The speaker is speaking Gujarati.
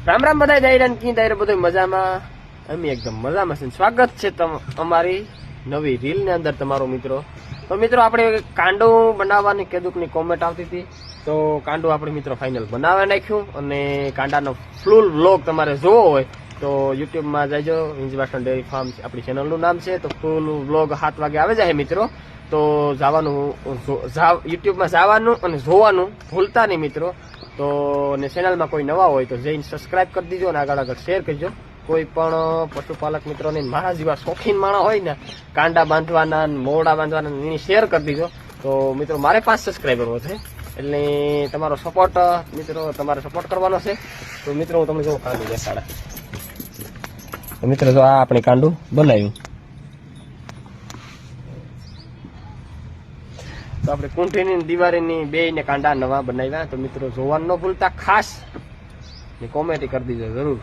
રામ રામ બધા દાયરા કી દાયરા બધું મજામાં. અમે એકદમ મજામાં છે. સ્વાગત છે અમારી નવી રીલ ની અંદર તમારો મિત્રો. તો મિત્રો આપણે કાંડો બનાવવાની કેદુકની કોમેન્ટ આવતી હતી, તો કાંડો આપણે મિત્રો ફાઇનલ બનાવી નાખ્યું. અને કાંડાનો ફૂલ વ્લોગ તમારે જોવો હોય તો યુટ્યુબમાં જજો. વિંજવાસણ ડેરી ફાર્મ આપણી ચેનલનું નામ છે. તો ફૂલ વ્લોગ 7 વાગે આવે જાય મિત્રો. તો જવાનું યુટ્યુબમાં જવાનું અને જોવાનું ભૂલતા નહીં મિત્રો. તો ને ચેનલમાં કોઈ નવા હોય તો જઈને સબસ્ક્રાઇબ કરી દીજો અને આગળ શેર કરજો. કોઈ પણ પશુપાલક મિત્રોને મારા જેવા શોખીન માણસ હોય ને કાંડા બાંધવાના મોરડા બાંધવાના એની શેર કરી દીજો. તો મિત્રો મારે 5 સબસ્ક્રાઈબરો છે, એટલે તમારો સપોર્ટ મિત્રો તમારે સપોર્ટ કરવાનો છે. તો મિત્રો હું તમને જો કાંડું દેખાડા. તો મિત્રો જો આ આપણે કાંડું બનાવ્યું. તો આપણે કુંઠીની દિવાળીની બે ને કાંડા નવા બનાવ્યા. તો મિત્રો જોવાનું ન ભૂલતા ખાસ ને કોમેન્ટ કરી દીજો જરૂર.